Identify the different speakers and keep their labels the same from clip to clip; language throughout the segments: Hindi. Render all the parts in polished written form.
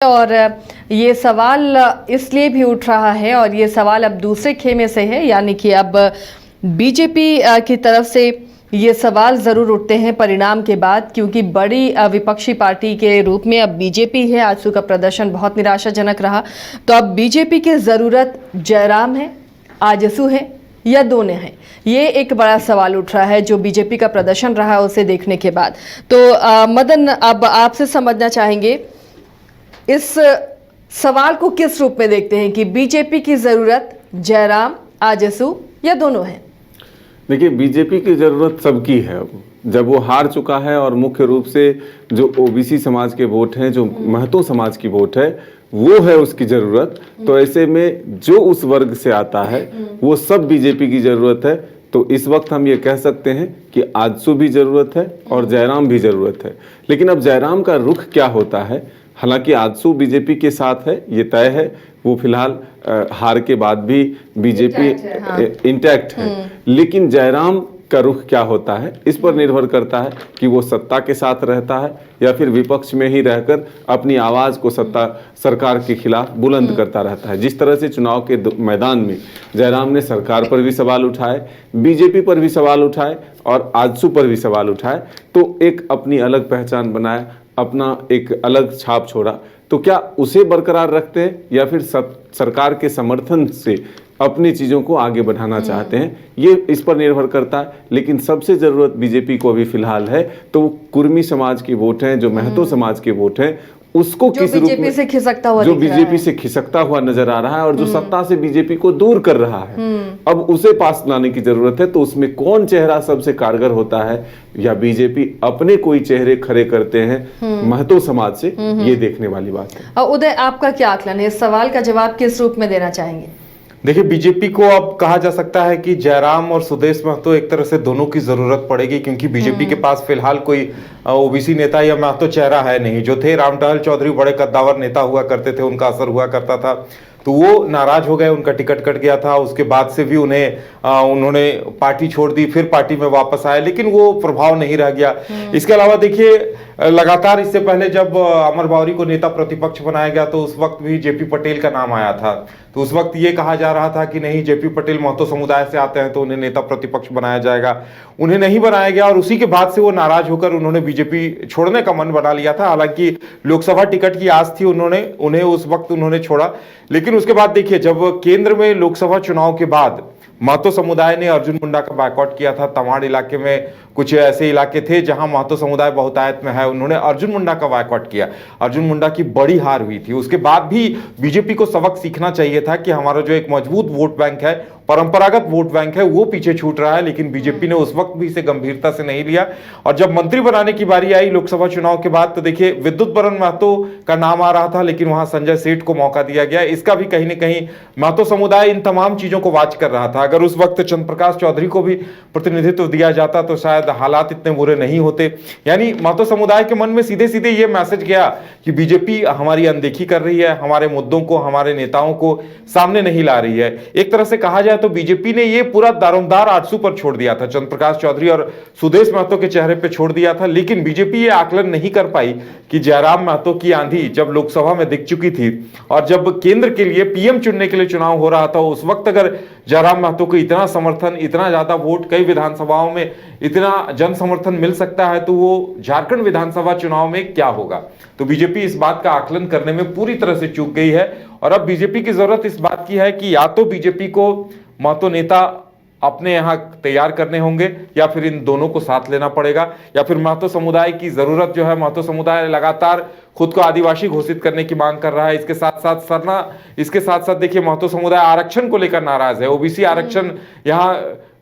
Speaker 1: और ये सवाल इसलिए भी उठ रहा है और ये सवाल अब दूसरे खेमे से है, यानी कि अब बीजेपी की तरफ से ये सवाल ज़रूर उठते हैं परिणाम के बाद, क्योंकि बड़ी विपक्षी पार्टी के रूप में अब बीजेपी है। आजसू का प्रदर्शन बहुत निराशाजनक रहा, तो अब बीजेपी की ज़रूरत जयराम है, आजसू है या दोनों हैं? ये एक बड़ा सवाल उठ रहा है जो बीजेपी का प्रदर्शन रहा है उसे देखने के बाद। तो मदन, अब आपसे समझना चाहेंगे इस सवाल को किस रूप में देखते हैं कि बीजेपी की जरूरत जयराम, आजसू या दोनों है?
Speaker 2: देखिए, बीजेपी की जरूरत सबकी है जब वो हार चुका है, और मुख्य रूप से जो ओबीसी समाज के वोट हैं, जो महतो समाज की वोट है, वो है उसकी जरूरत। तो ऐसे में जो उस वर्ग से आता है वो सब बीजेपी की जरूरत है। तो इस वक्त हम ये कह सकते हैं कि आजसू भी जरूरत है और जयराम भी जरूरत है। लेकिन अब जयराम का रुख क्या होता है? हालांकि आजसू बीजेपी के साथ है, ये तय है, वो फिलहाल हार के बाद भी बीजेपी इंटैक्ट है। लेकिन जयराम का रुख क्या होता है, इस पर निर्भर करता है कि वो सत्ता के साथ रहता है या फिर विपक्ष में ही रहकर अपनी आवाज को सरकार के खिलाफ बुलंद करता रहता है। जिस तरह से चुनाव के मैदान में जयराम ने सरकार पर भी सवाल उठाए, बीजेपी पर भी सवाल उठाए और आजसू पर भी सवाल उठाए, तो एक अपनी अलग पहचान बनाया, अपना एक अलग छाप छोड़ा। तो क्या उसे बरकरार रखते हैं या फिर सरकार के समर्थन से अपनी चीज़ों को आगे बढ़ाना चाहते हैं, ये इस पर निर्भर करता है। लेकिन सबसे ज़रूरत बीजेपी को अभी फिलहाल है तो वो कुर्मी समाज के वोट हैं, जो महतो समाज के वोट हैं, उसको किस रूप में
Speaker 1: से खिसकता हुआ
Speaker 2: जो बीजेपी से खिसकता हुआ नजर आ रहा है और जो सत्ता से बीजेपी को दूर कर रहा है, अब उसे पास लाने की जरूरत है। तो उसमें कौन चेहरा सबसे कारगर होता है, या बीजेपी अपने कोई चेहरे खड़े करते हैं महतो समाज से, ये देखने वाली बात है।
Speaker 1: उदय, आपका क्या आकलन है? इस सवाल का जवाब किस रूप में देना चाहेंगे?
Speaker 3: देखिए, बीजेपी को अब कहा जा सकता है कि जयराम और सुदेश महतो एक तरह से दोनों की जरूरत पड़ेगी, क्योंकि बीजेपी के पास फिलहाल कोई ओबीसी नेता या महतो चेहरा है नहीं। जो थे रामटहल चौधरी, बड़े कद्दावर नेता हुआ करते थे, उनका असर हुआ करता था, तो वो नाराज हो गए, उनका टिकट कट गया था। उसके बाद से भी उन्होंने पार्टी छोड़ दी, फिर पार्टी में वापस आए, लेकिन वो प्रभाव नहीं रह गया। इसके अलावा देखिए, लगातार इससे पहले जब अमर बावरी को नेता प्रतिपक्ष बनाया गया तो उस वक्त भी जेपी पटेल का नाम आया था। तो उस वक्त ये कहा जा रहा था कि नहीं, जेपी पटेल महतो समुदाय से आते हैं तो उन्हें नेता प्रतिपक्ष बनाया जाएगा। उन्हें नहीं बनाया गया और उसी के बाद से वो नाराज होकर उन्होंने बीजेपी छोड़ने का मन बना लिया था। हालांकि लोकसभा टिकट की आस थी उन्हें उस वक्त उन्होंने छोड़ा। लेकिन उसके बाद देखिए, जब केंद्र में लोकसभा चुनाव के बाद महतो समुदाय ने अर्जुन मुंडा का बायकॉट किया था, तमाड़ इलाके में कुछ ऐसे इलाके थे जहां महतो समुदाय बहुतायत में है, उन्होंने अर्जुन मुंडा का बायकॉट किया। अर्जुन मुंडा की बड़ी हार हुई थी। उसके बाद भी बीजेपी को सबक सीखना चाहिए था कि हमारा जो एक मजबूत वोट बैंक है, परंपरागत वोट बैंक है, वो पीछे छूट रहा है। लेकिन बीजेपी ने उस वक्त भी इसे गंभीरता से नहीं लिया। और जब मंत्री बनाने की बारी आई लोकसभा चुनाव के बाद, तो देखिए, विद्युत बरन महतो का नाम आ रहा था, लेकिन वहां संजय सेठ को मौका दिया गया। इसका भी कहीं ना कहीं महतो समुदाय इन तमाम चीजों को वाच कर रहा था। अगर उस वक्त चंद्रप्रकाश चौधरी को भी प्रतिनिधित्व दिया जाता तो शायद हालात इतने बुरे नहीं होते। यानी महतो समुदाय के मन में सीधे सीधे ये मैसेज गया कि बीजेपी हमारी अनदेखी कर रही है, हमारे मुद्दों को, हमारे नेताओं को सामने नहीं ला रही है। एक तरह से कहा जाए तो बीजेपी ने ये पूरा दारोमदार आजसू पर छोड़ दिया था, चंद्रप्रकाश चौधरी और सुदेश महतो के चेहरे पर छोड़ दिया था। लेकिन बीजेपी ये आकलन नहीं कर पाई कि जयराम महतो की आंधी जब लोकसभा में दिख चुकी थी और जब केंद्र के लिए पीएम चुनने के लिए चुनाव हो रहा था, उस वक्त अगर जयराम महतो को इतना समर्थन, इतना ज्यादा वोट, कई विधानसभाओं में इतना जन समर्थन मिल सकता है, तो वो झारखंड विधानसभा चुनाव में क्या होगा? तो बीजेपी इस बात का आकलन करने में पूरी तरह से चूक गई है। और अब बीजेपी की जरूरत इस बात की है कि या तो बीजेपी को महतो नेता अपने यहां तैयार करने होंगे या फिर इन दोनों को साथ लेना पड़ेगा, या फिर महतो समुदाय की जरूरत जो है, महतो समुदाय लगातार खुद को आदिवासी घोषित करने की मांग कर रहा है। इसके साथ साथ देखिए, महतो समुदाय आरक्षण को लेकर नाराज है। ओबीसी आरक्षण यहाँ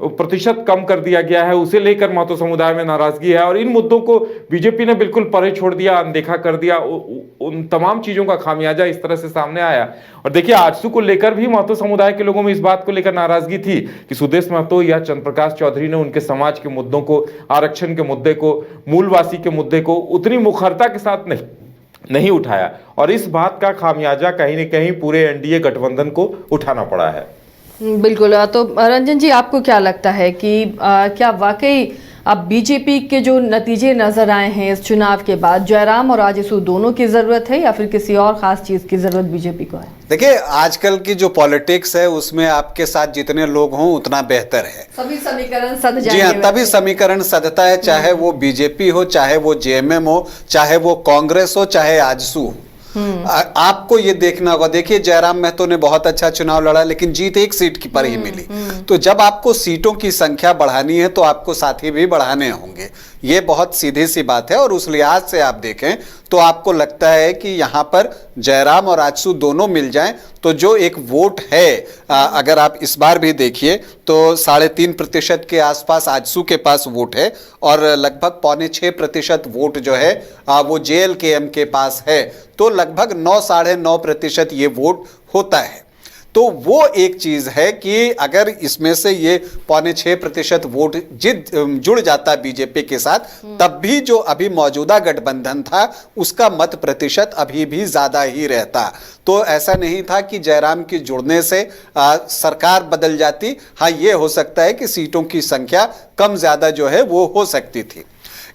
Speaker 3: प्रतिशत कम कर दिया गया है, उसे लेकर महतो समुदाय में नाराजगी है। और इन मुद्दों को बीजेपी ने बिल्कुल परे छोड़ दिया, अनदेखा कर दिया। उन तमाम चीजों का खामियाजा इस तरह से सामने आया। और देखिए, आजसू को लेकर भी महतो समुदाय के लोगों में इस बात को लेकर नाराजगी थी कि सुदेश महतो या चंद्रप्रकाश चौधरी ने उनके समाज के मुद्दों को, आरक्षण के मुद्दे को, मूलवासी के मुद्दे को उतनी मुखरता के साथ नहीं उठाया। और इस बात का खामियाजा कहीं न कहीं पूरे एनडीए गठबंधन को उठाना पड़ा है।
Speaker 1: बिल्कुल। तो रंजन जी, आपको क्या लगता है कि क्या वाकई अब बीजेपी के जो नतीजे नजर आए हैं इस चुनाव के बाद, जयराम और आजसू दोनों की जरूरत है या फिर किसी और खास चीज की जरूरत बीजेपी को है?
Speaker 4: देखिए, आजकल की जो पॉलिटिक्स है उसमें आपके साथ जितने लोग हों उतना बेहतर है।
Speaker 1: सभी समीकरण सध
Speaker 4: जी हाँ,
Speaker 1: जाएंगे।
Speaker 4: तभी समीकरण सधता है, चाहे वो बीजेपी हो, चाहे वो जेएमएम हो, चाहे वो कांग्रेस हो, चाहे आजसू हो। आपको ये देखना होगा। देखिए, जयराम महतो ने बहुत अच्छा चुनाव लड़ा लेकिन जीत एक सीट की पर ही मिली। तो जब आपको सीटों की संख्या बढ़ानी है तो आपको साथी भी बढ़ाने होंगे। ये बहुत सीधी सी बात है और उस लिहाज से आप देखें तो आपको लगता है कि यहाँ पर जयराम और आजसू दोनों मिल जाएं तो जो एक वोट है, अगर आप इस बार भी देखिए तो 3.5% के आसपास आजसू के पास वोट है और लगभग 5.25% वोट जो है वो JLKM के पास है। तो लगभग 9-9.5% ये वोट होता है। तो वो एक चीज है कि अगर इसमें से ये 5.6% वोट जुड़ जाता बीजेपी के साथ, तब भी जो अभी मौजूदा गठबंधन था उसका मत प्रतिशत अभी भी ज्यादा ही रहता। तो ऐसा नहीं था कि जयराम के जुड़ने से सरकार बदल जाती। हाँ, ये हो सकता है कि सीटों की संख्या कम ज्यादा जो है वो हो सकती थी।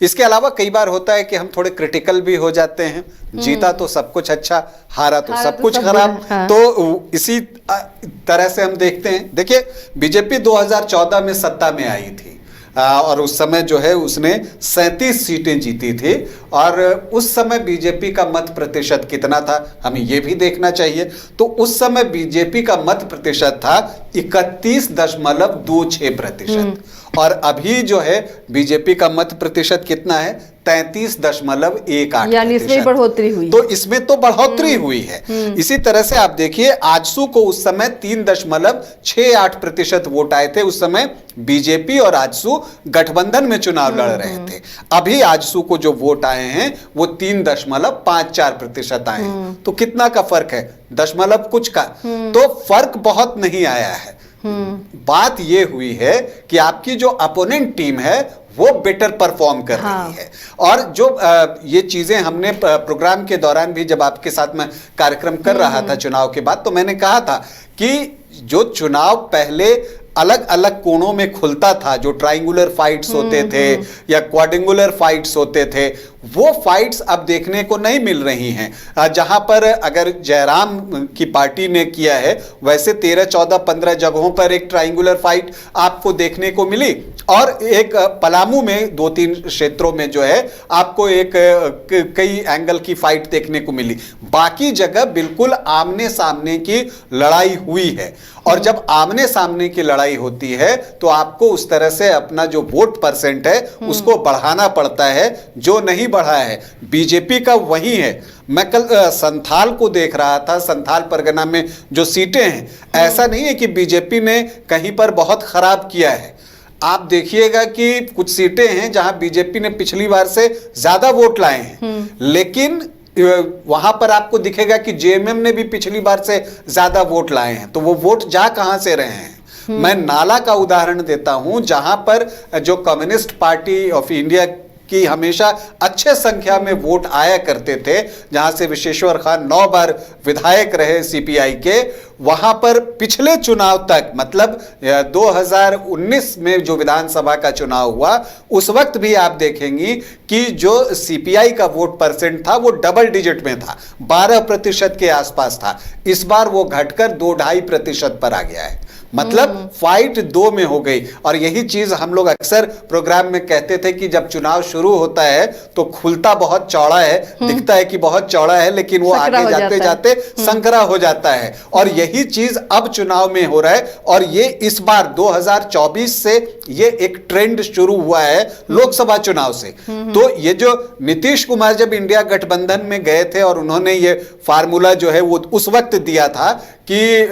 Speaker 4: इसके अलावा कई बार होता है कि हम थोड़े क्रिटिकल भी हो जाते हैं। जीता तो सब कुछ अच्छा, हारा तो सब कुछ खराब।
Speaker 1: हाँ।
Speaker 4: तो इसी तरह से हम देखते हैं। देखिए, बीजेपी 2014 में सत्ता में आई थी और उस समय जो है उसने 37 सीटें जीती थी और उस समय बीजेपी का मत प्रतिशत कितना था हमें यह भी देखना चाहिए। तो उस समय बीजेपी का मत प्रतिशत था 31.26% और अभी जो है बीजेपी का मत प्रतिशत कितना है 33.18%।
Speaker 1: यानी इसमें बढ़ोतरी हुई।
Speaker 4: तो इसमें तो बढ़ोतरी हुई है। इसी तरह से आप देखिए, आजसू को उस समय 3.68% वोट आए थे। उस समय बीजेपी और आजसू गठबंधन में चुनाव लड़ रहे थे। अभी आजसू को जो वोट आए हैं वो 3.54% आए हैं। तो कितना का फर्क है? दशमलव कुछ का। तो फर्क बहुत नहीं आया है। बात ये हुई है कि आपकी जो अपोनेंट टीम है वो बेटर परफॉर्म कर रही है। और जो ये चीजें हमने प्रोग्राम के दौरान भी जब आपके साथ में कार्यक्रम कर रहा था चुनाव के बाद, तो मैंने कहा था कि जो चुनाव पहले अलग अलग कोणों में खुलता था, जो ट्राइंगुलर फाइट्स होते थे या क्वाड्रिंगुलर फाइट्स होते थे, वो फाइट्स अब देखने को नहीं मिल रही हैं। जहां पर अगर जयराम की पार्टी ने किया है वैसे 13, 14, 15 जगहों पर एक ट्राइंगुलर फाइट आपको देखने को मिली और एक पलामू में 2-3 क्षेत्रों में जो है आपको एक कई एंगल की फाइट देखने को मिली। बाकी जगह बिल्कुल आमने सामने की लड़ाई हुई है और जब आमने सामने की लड़ाई होती है तो आपको उस तरह से अपना जो वोट परसेंट है उसको बढ़ाना पड़ता है, जो नहीं बढ़ा है बीजेपी का वही है। मैं कल संथाल को देख रहा था, संथाल परगना में जो सीटें हैं, ऐसा नहीं है कि बीजेपी ने कहीं पर बहुत खराब किया है। आप देखिएगा कि कुछ सीटें हैं जहां बीजेपी ने पिछली बार से ज्यादा वोट लाए हैं, लेकिन वहां पर आपको दिखेगा कि जेएमएम ने भी पिछली बार से ज्यादा वोट लाए हैं। तो वो वोट जा कहां से रहे हैं? मैं नाला का उदाहरण देता हूं, जहां पर जो कम्युनिस्ट पार्टी ऑफ इंडिया की हमेशा अच्छे संख्या में वोट आया करते थे, जहां से विशेश्वर खान 9 बार विधायक रहे सीपीआई के, वहां पर पिछले चुनाव तक, मतलब 2019 में जो विधानसभा का चुनाव हुआ उस वक्त भी आप देखेंगी कि जो सीपीआई का वोट परसेंट था वो डबल डिजिट में था, 12% के आसपास था। इस बार वो घटकर 2-2.5% पर आ गया है। मतलब फाइट 2 में हो गई। और यही चीज हम लोग अक्सर प्रोग्राम में कहते थे कि जब चुनाव शुरू होता है तो खुलता बहुत चौड़ा है, दिखता है कि बहुत चौड़ा है, लेकिन वो आगे जाते जाते संकरा हो जाता है। और यही चीज अब चुनाव में हो रहा है और ये इस बार 2024 से ये एक ट्रेंड शुरू हुआ है लोकसभा चुनाव से। तो ये जो नीतीश कुमार जब इंडिया गठबंधन में गए थे और उन्होंने ये फार्मूला जो है वो उस वक्त दिया था कि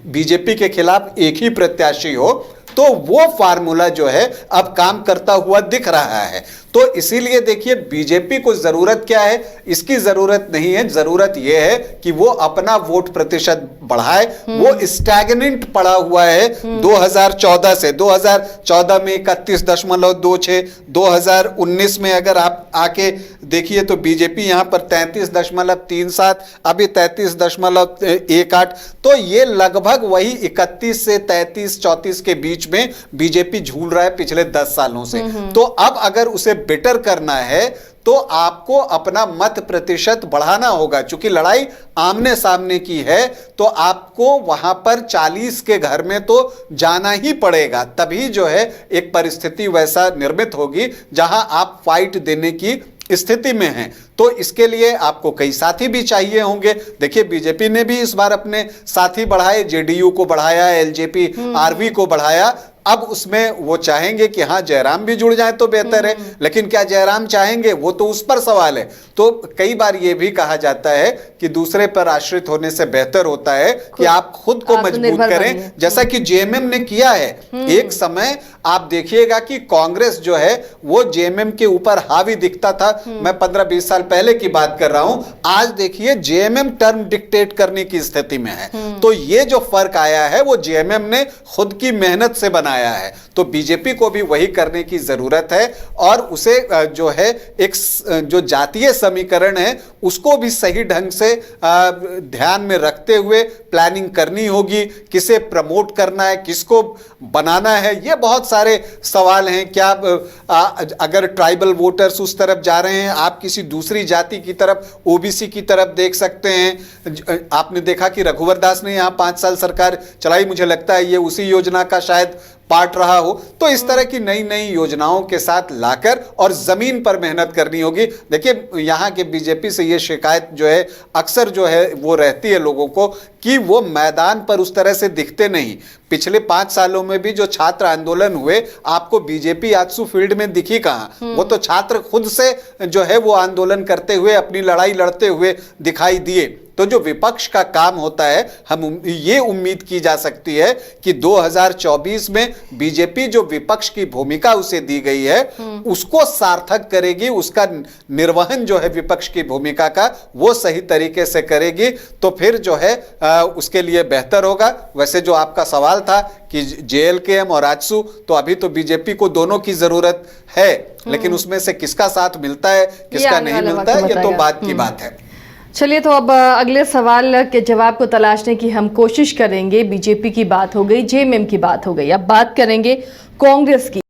Speaker 4: बीजेपी के खिलाफ एक ही प्रत्याशी हो, तो वो फार्मूला जो है अब काम करता हुआ दिख रहा है। तो इसीलिए देखिए, बीजेपी को जरूरत क्या है? इसकी जरूरत नहीं है, जरूरत यह है कि वो अपना वोट प्रतिशत बढ़ाए। वो स्टैग्नेंट पड़ा हुआ है 2014 से। 2014 में 31.26, 2019 में अगर आप आके देखिए तो बीजेपी यहां पर 33.37, अभी 33.18। तो ये लगभग वही 31 से 33-34 के बीच बीच में बीजेपी झूल रहा है पिछले 10 सालों से। तो अब अगर उसे बेटर करना है तो आपको अपना मत प्रतिशत बढ़ाना होगा। चूंकि लड़ाई आमने सामने की है तो आपको वहां पर 40 के घर में तो जाना ही पड़ेगा, तभी जो है एक परिस्थिति वैसा निर्मित होगी जहां आप फाइट देने की स्थिति में हैं। तो इसके लिए आपको कई साथी भी चाहिए होंगे। देखिए बीजेपी ने भी इस बार अपने साथी बढ़ाए, जेडीयू को बढ़ाया, एलजेपी आरवी को बढ़ाया। अब उसमें वो चाहेंगे कि हाँ जयराम भी जुड़ जाए तो बेहतर है, लेकिन क्या जयराम चाहेंगे, वो तो उस पर सवाल है। तो कई बार ये भी कहा जाता है कि दूसरे पर आश्रित होने से बेहतर होता है कि आप खुद को मजबूत करें, जैसा कि जेएमएम ने किया है। एक समय आप देखिएगा कि कांग्रेस जो है वो जेएमएम के ऊपर हावी दिखता था। मैं 15-20 साल पहले की बात कर रहा हूं। आज देखिए जेएमएम टर्म डिक्टेट करने की स्थिति में है। तो ये जो फर्क आया है वो जेएमएम ने खुद की मेहनत से बनाया है। तो बीजेपी को भी वही करने की जरूरत है और उसे जो है एक जो जातीय समीकरण है उसको भी सही ढंग से ध्यान में रखते हुए प्लानिंग करनी होगी। किसे प्रमोट करना है, किसको बनाना है, ये बहुत सारे सवाल हैं। क्या अगर ट्राइबल वोटर्स उस तरफ जा रहे हैं, आप किसी दूसरी जाति की तरफ, ओबीसी की तरफ देख सकते हैं। आपने देखा कि रघुवर दास ने यहाँ 5 साल सरकार चलाई, मुझे लगता है ये उसी योजना का शायद पार्ट रहा हो। तो इस तरह की नई नई योजनाओं के साथ लाकर और जमीन पर मेहनत करनी होगी। देखिए यहाँ के बीजेपी से ये शिकायत जो है अक्सर जो है वो रहती है लोगों को कि वो मैदान पर उस तरह से दिखते नहीं। पिछले 5 सालों में भी जो छात्र आंदोलन हुए, आपको बीजेपी आजसू फील्ड में दिखी कहां? वो तो छात्र खुद से जो है वो आंदोलन करते हुए, अपनी लड़ाई लड़ते हुए दिखाई दिए। तो जो विपक्ष का काम होता है, हम ये उम्मीद की जा सकती है कि 2024 में बीजेपी जो विपक्ष की भूमिका उसे दी गई है उसको सार्थक करेगी। उसका निर्वहन जो है विपक्ष की भूमिका का वो सही तरीके से करेगी, तो फिर जो है उसके लिए बेहतर होगा। वैसे जो आपका सवाल था कि जेएलकेएम और आजसू, तो अभी तो बीजेपी को दोनों की जरूरत है, लेकिन उसमें से किसका साथ मिलता है, किसका नहीं मिलता है, ये तो बात की बात है।
Speaker 1: चलिए, तो अब अगले सवाल के जवाब को तलाशने की हम कोशिश करेंगे। बीजेपी की बात हो गई, जेएमएम की बात हो गई, अब बात करेंगे कांग्रेस की।